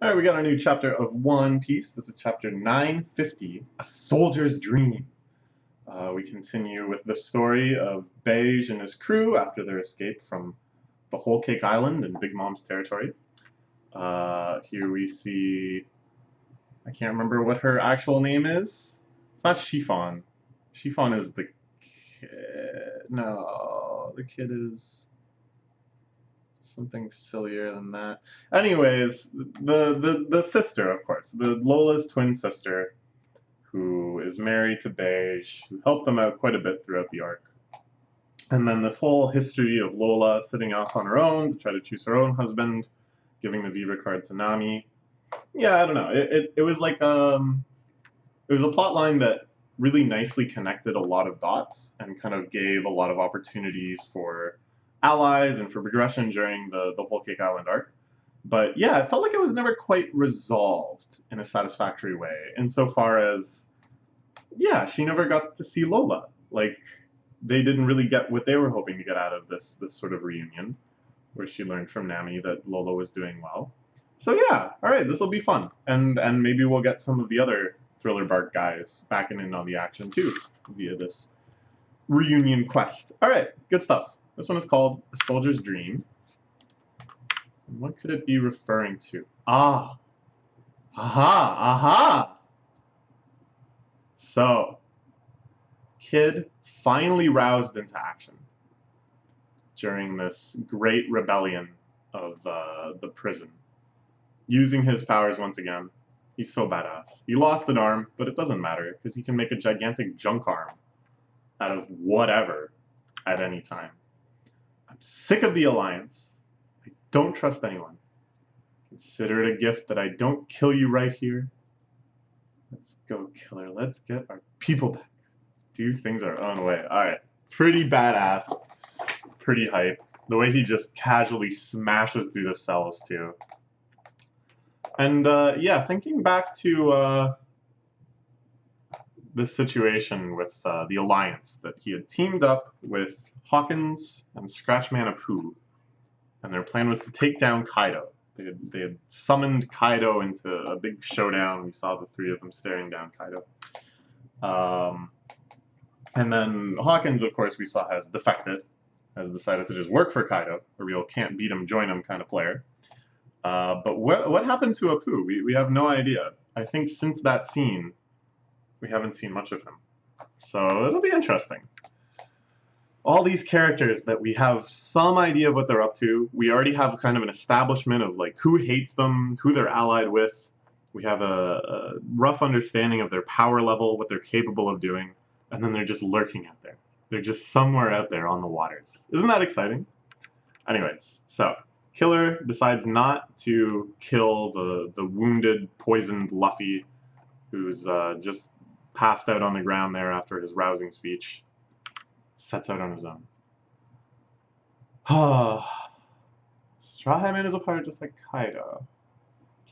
All right, we got our new chapter of One Piece. This is chapter 950, A Soldier's Dream. We continue with the story of Beige and his crew after their escape from the Whole Cake Island and Big Mom's territory. Here we see, I can't remember what her actual name is. It's not Chiffon. Chiffon is the kid. No, the kid is something sillier than that. Anyways, the sister, of course, the Lola's twin sister, who is married to Beige, who helped them out quite a bit throughout the arc. And then this whole history of Lola sitting off on her own to try to choose her own husband, giving the Viva card to Nami. Yeah, I don't know. It was like it was a plot line that really nicely connected a lot of dots and kind of gave a lot of opportunities for allies and for progression during the Whole Cake Island arc. But yeah, it felt like it was never quite resolved in a satisfactory way, insofar as, yeah, she never got to see Lola. Like, they didn't really get what they were hoping to get out of this sort of reunion, where she learned from Nami that Lola was doing well. So yeah, all right, this will be fun, and maybe we'll get some of the other Thriller Bark guys backing in on the action too via this reunion quest. All right, good stuff. This one is called A Soldier's Dream. And what could it be referring to? Ah, aha, aha. So, Kid finally roused into action during this great rebellion of the prison. Using his powers once again. He's so badass. He lost an arm, but it doesn't matter, because he can make a gigantic junk arm out of whatever at any time. I'm sick of the Alliance. I don't trust anyone. Consider it a gift that I don't kill you right here. Let's go, killer. Let's get our people back. Do things our own way. Alright. Pretty badass. Pretty hype. The way he just casually smashes through the cells, too. And yeah, thinking back to this situation with the Alliance, that he had teamed up with Hawkins and Scratchman Apoo, and their plan was to take down Kaido. They had summoned Kaido into a big showdown. We saw the three of them staring down Kaido. And then Hawkins, of course, we saw has defected, has decided to just work for Kaido, a real can't beat him, join him kind of player. But what happened to Apoo? We have no idea. I think since that scene, we haven't seen much of him. So it'll be interesting. All these characters that we have some idea of what they're up to. We already have kind of an establishment of like who hates them, who they're allied with. We have a rough understanding of their power level, what they're capable of doing, and then they're just lurking out there. They're just somewhere out there on the waters. Isn't that exciting? Anyways, so Killer decides not to kill the wounded, poisoned Luffy, who's just passed out on the ground there after his rousing speech. Sets out on his own. Straw Hat Man is a pirate just like Kaido.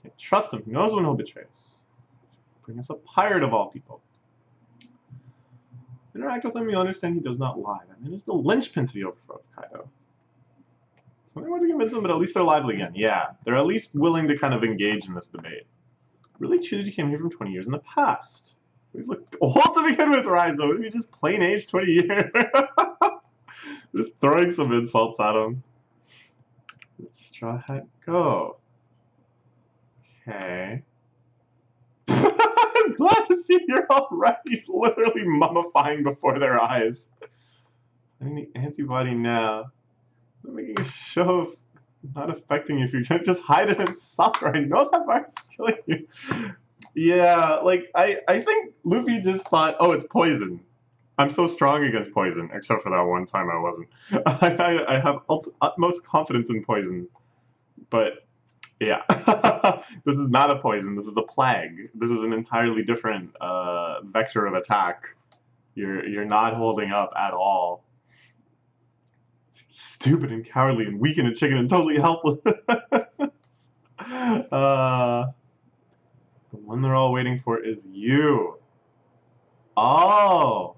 Can't trust him. He knows when he'll betray us. Bring us a pirate of all people. Interact with him, you'll understand he does not lie. That man is the linchpin to the overthrow of Kaido. So I want to convince them, but at least they're lively again. Yeah, they're at least willing to kind of engage in this debate. Really Chuji came here from 20 years in the past. He's like old to begin with, Raizo. Maybe just plain age 20 years. Just throwing some insults at him. Let Straw Hat go. Okay. I'm glad to see you're alright. He's literally mummifying before their eyes. I need the antibody now. I'm making a show of not affecting you if you're gonna just hide it and suffer. I know that virus is killing you. Yeah, like, I think Luffy just thought, oh, it's poison. I'm so strong against poison, except for that one time I wasn't. I have utmost confidence in poison. But, yeah. This is not a poison, this is a plague. This is an entirely different vector of attack. You're not holding up at all. Stupid and cowardly and weak and a chicken and totally helpless. The one they're all waiting for is you. Oh,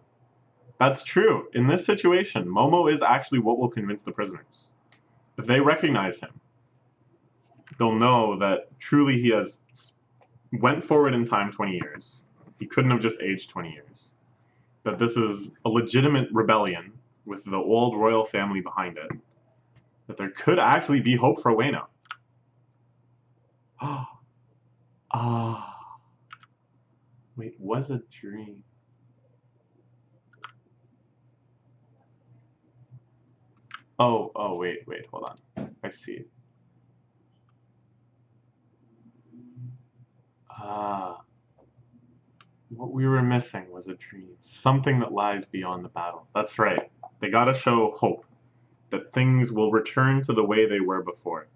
that's true. In this situation, Momo is actually what will convince the prisoners. If they recognize him, they'll know that truly he has went forward in time 20 years. He couldn't have just aged 20 years. That this is a legitimate rebellion with the old royal family behind it. That there could actually be hope for Ueno. Ah. Wait, was a dream. Oh, wait, hold on. I see. Ah. What we were missing was a dream. Something that lies beyond the battle. That's right. They gotta show hope. That things will return to the way they were before.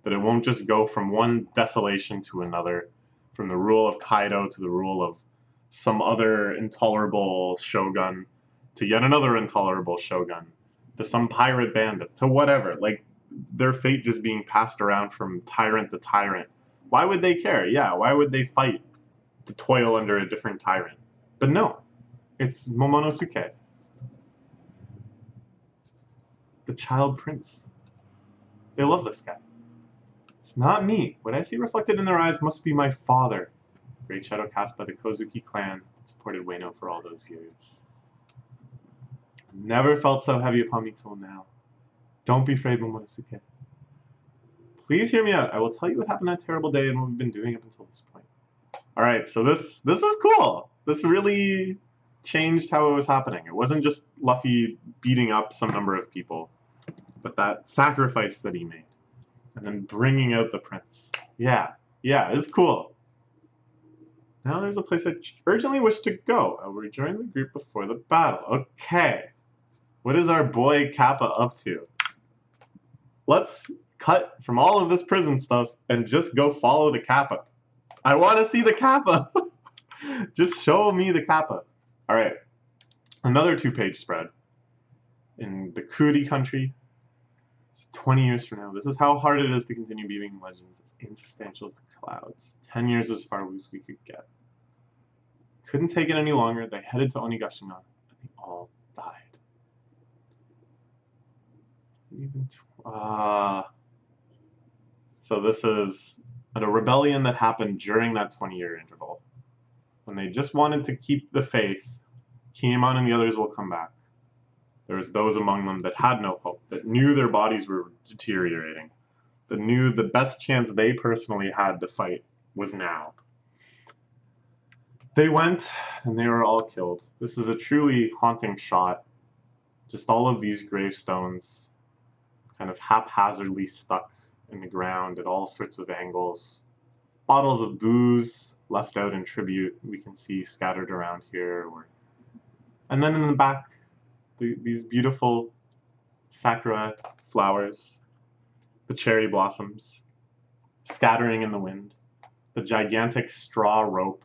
That it won't just go from one desolation to another. From the rule of Kaido to the rule of some other intolerable shogun. To yet another intolerable shogun. To some pirate bandit. To whatever. Like, their fate just being passed around from tyrant to tyrant. Why would they care? Yeah, why would they fight to toil under a different tyrant? But no, it's Momonosuke, the child prince. They love this guy. It's not me. What I see reflected in their eyes must be my father. Great shadow cast by the Kozuki clan that supported Ueno for all those years. Never felt so heavy upon me till now. Don't be afraid, Momonosuke. Please hear me out. I will tell you what happened that terrible day and what we've been doing up until this point. Alright, so this was cool. This really changed how it was happening. It wasn't just Luffy beating up some number of people, but that sacrifice that he made. And then bringing out the prince. Yeah, it's cool. Now there's a place I urgently wish to go. I will rejoin the group before the battle. Okay. What is our boy Kappa up to? Let's cut from all of this prison stuff and just go follow the Kappa. I want to see the Kappa. Just show me the Kappa. All right. Another 2-page spread. In the Kuri country. 20 years from now. This is how hard it is to continue being legends. As insubstantial as the clouds. 10 years as far as we could get. Couldn't take it any longer. They headed to Onigashima. And they all died. So this is a rebellion that happened during that 20-year interval. When they just wanted to keep the faith, Kinemon and the others will come back. There was those among them that had no hope, that knew their bodies were deteriorating, that knew the best chance they personally had to fight was now. They went, and they were all killed. This is a truly haunting shot. Just all of these gravestones kind of haphazardly stuck in the ground at all sorts of angles. Bottles of booze left out in tribute we can see scattered around here. And then in the back, these beautiful sakura flowers, the cherry blossoms, scattering in the wind, the gigantic straw rope,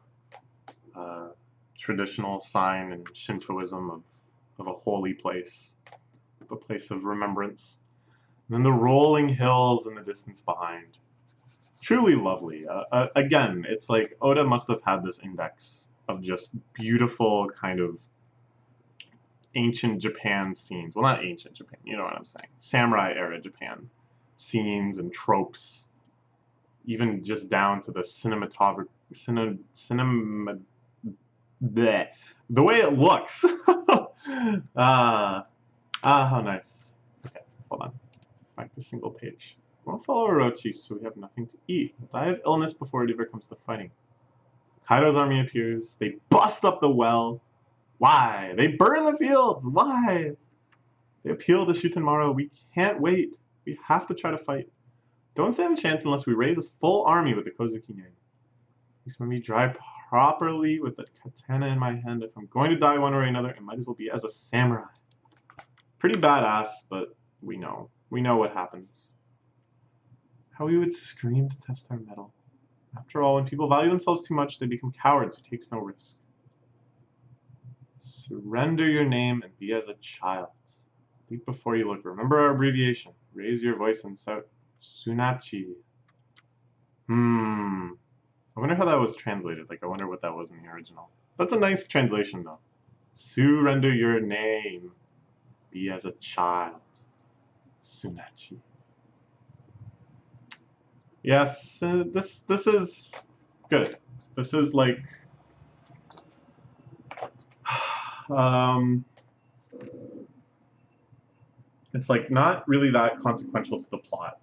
traditional sign in Shintoism of a holy place, a place of remembrance. And then the rolling hills in the distance behind. Truly lovely. Again, it's like Oda must have had this index of just beautiful kind of ancient Japan scenes. Well, not ancient Japan, you know what I'm saying. Samurai era Japan scenes and tropes. Even just down to the cinematography. The way it looks. How nice. Okay, hold on. Back to single page. We won't follow Orochi, so we have nothing to eat. We'll die of illness before it ever comes to fighting. Kaido's army appears. They bust up the well. Why? They burn the fields. Why? They appeal to Shutenmaru. We can't wait. We have to try to fight. Don't stand a chance unless we raise a full army with the Kozuki name. At least when we drive properly with the katana in my hand. If I'm going to die one way or another, it might as well be as a samurai. Pretty badass, but we know. We know what happens. How we would scream to test our mettle. After all, when people value themselves too much, they become cowards who takes no risk. Surrender your name and be as a child. Think before you look. Remember our abbreviation. Raise your voice and shout Sunachi. I wonder how that was translated. Like, I wonder what that was in the original. That's a nice translation, though. Surrender your name. Be as a child. Sunachi. Yes, this is good. This is like um, it's like not really that consequential to the plot.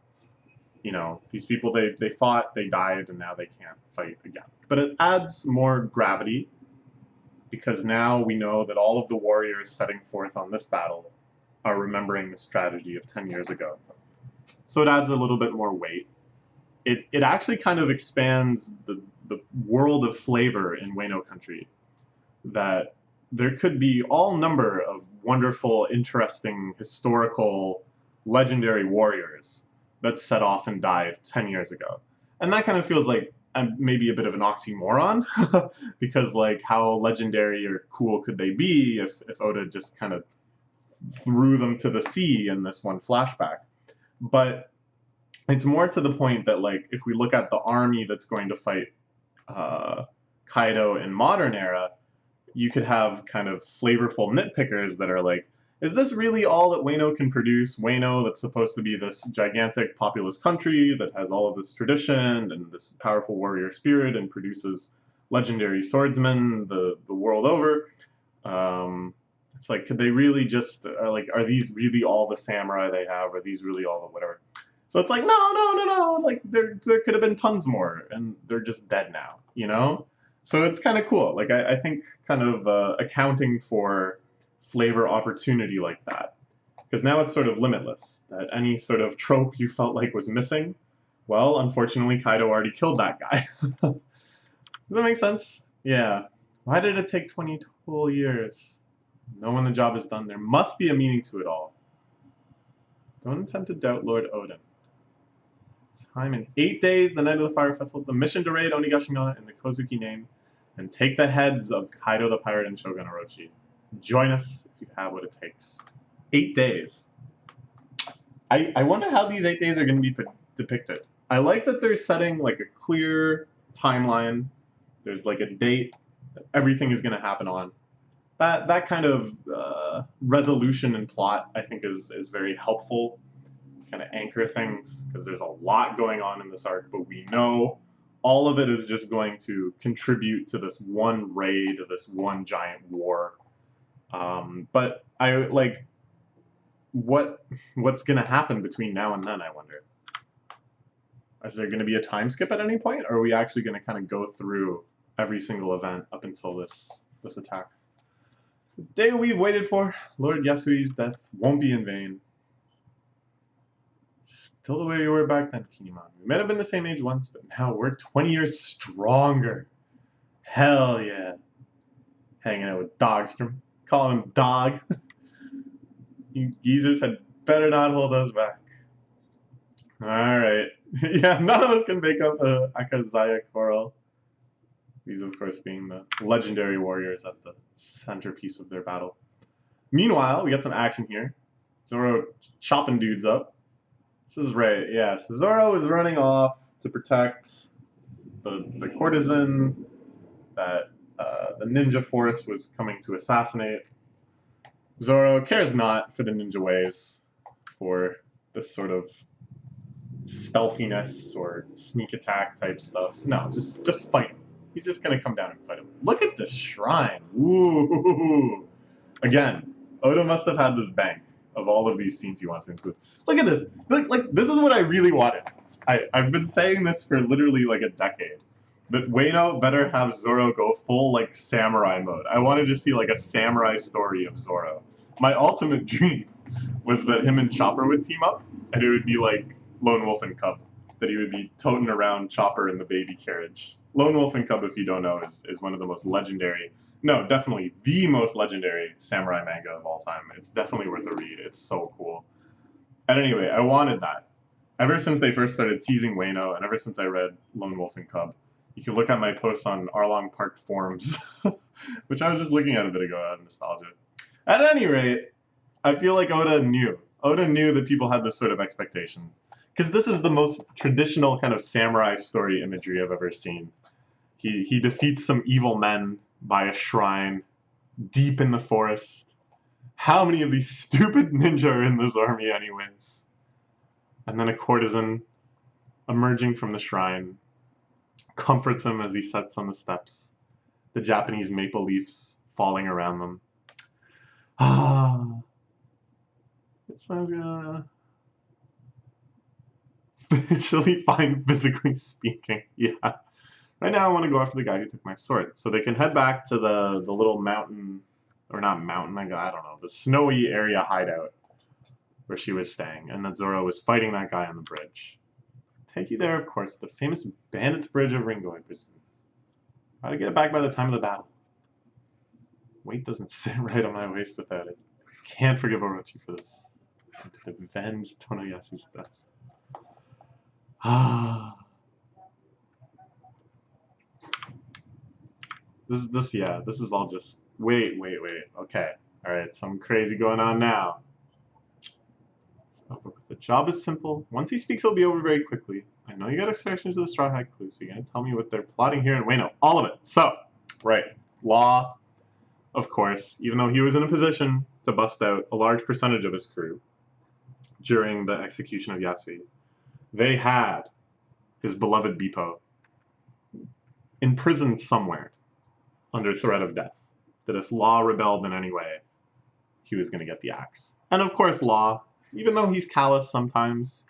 You know, these people they fought, they died, and now they can't fight again. But it adds more gravity because now we know that all of the warriors setting forth on this battle are remembering this tragedy of 10 years ago. So it adds a little bit more weight. It actually kind of expands the world of flavor in Wano country, that there could be all number of wonderful, interesting, historical, legendary warriors that set off and died 10 years ago. And that kind of feels like maybe a bit of an oxymoron, because like how legendary or cool could they be if Oda just kind of threw them to the sea in this one flashback? But it's more to the point that like if we look at the army that's going to fight uh, Kaido in modern era, you could have kind of flavorful nitpickers that are like, is this really all that Wano can produce? Wano, that's supposed to be this gigantic populous country that has all of this tradition and this powerful warrior spirit and produces legendary swordsmen the world over. It's like, could they really just are these really all the samurai they have? Are these really all the whatever? So it's like, no. Like there could have been tons more, and they're just dead now, you know. So it's kind of cool. Like I think kind of accounting for flavor opportunity like that, because now it's sort of limitless. That any sort of trope you felt like was missing, well, unfortunately, Kaido already killed that guy. Does that make sense? Yeah. Why did it take 20 whole years? Know when the job is done, there must be a meaning to it all. Don't attempt to doubt Lord Odin. Time in 8 days, the night of the Fire Festival, the mission to raid Onigashima in the Kozuki name, and take the heads of Kaido the Pirate and Shogun Orochi. Join us if you have what it takes. 8 days. I wonder how these 8 days are going to be depicted. I like that they're setting like a clear timeline. There's like a date that everything is going to happen on. That kind of resolution and plot, I think, is very helpful to kind of anchor things, because there's a lot going on in this arc, but we know all of it is just going to contribute to this one raid, this one giant war. But I like what's going to happen between now and then, I wonder. Is there going to be a time skip at any point, or are we actually going to kind of go through every single event up until this attack? The day we've waited for, Lord Yasui's death won't be in vain. Still the way we were back then, Kinemon. We might have been the same age once, but now we're 20 years stronger. Hell yeah. Hanging out with Dogstrom. Calling him Dog. You geezers had better not hold us back. Alright. Yeah, none of us can make up a Akazaya Coral. These, of course, being the legendary warriors at the centerpiece of their battle. Meanwhile, we got some action here. Zoro chopping dudes up. This is right, yes. Zoro is running off to protect the courtesan that the ninja force was coming to assassinate. Zoro cares not for the ninja ways, for this sort of stealthiness or sneak attack type stuff. No, just fight him. He's just gonna come down and fight him. Look at this shrine. Ooh. Again, Oda must have had this bank of all of these scenes he wants to include. Look at this. Like this is what I really wanted. I've been saying this for literally like a decade. That Wano better have Zoro go full like samurai mode. I wanted to see like a samurai story of Zoro. My ultimate dream was that him and Chopper would team up, and it would be like Lone Wolf and Cub. That he would be toting around Chopper in the baby carriage. Lone Wolf and Cub, if you don't know, is one of the most legendary, no, definitely the most legendary samurai manga of all time. It's definitely worth a read. It's so cool. And anyway, I wanted that. Ever since they first started teasing Wano, and ever since I read Lone Wolf and Cub, you can look at my posts on Arlong Park forums, which I was just looking at a bit ago out of nostalgia. At any rate, I feel like Oda knew. Oda knew that people had this sort of expectation. Because this is the most traditional kind of samurai story imagery I've ever seen. He defeats some evil men by a shrine deep in the forest. How many of these stupid ninja are in this army anyways? And then a courtesan emerging from the shrine, comforts him as he sits on the steps, the Japanese maple leaves falling around them. Ah, this one's gonna officially fine physically speaking. Yeah. Right now I want to go after the guy who took my sword. So they can head back to the little mountain, or not mountain, I don't know, the snowy area hideout where she was staying, and that Zoro was fighting that guy on the bridge. Take you there, of course, the famous Bandits Bridge of Ringo, I presume. Gotta get it back by the time of the battle. Weight doesn't sit right on my waist without it. Can't forgive Orochi for this. And to avenge Tonoyasu's death. Ah. This is all just... Wait. Okay. Alright, something crazy going on now. The job is simple. Once he speaks, it'll be over very quickly. I know you got extractions of the Straw Hat clue, so you're gonna tell me what they're plotting here in Wano. All of it. So, right. Law, of course, even though he was in a position to bust out a large percentage of his crew during the execution of Yasui, they had his beloved Bippo imprisoned somewhere under threat of death. That if Law rebelled in any way, he was going to get the axe. And of course, Law, even though he's callous sometimes,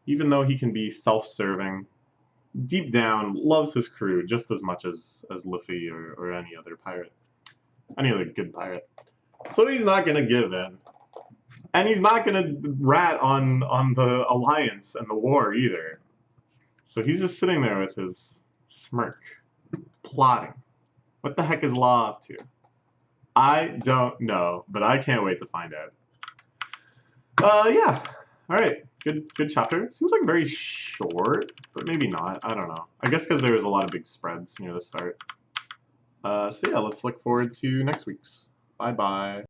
even though he can be self-serving, deep down loves his crew just as much as Luffy or any other pirate. Any other good pirate. So he's not going to give in. And he's not going to rat on the alliance and the war either. So he's just sitting there with his smirk, plotting. What the heck is Law up to? I don't know, but I can't wait to find out. Yeah. Alright. Good chapter. Seems like very short, but maybe not. I don't know. I guess because there was a lot of big spreads near the start. So yeah, let's look forward to next week's. Bye-bye.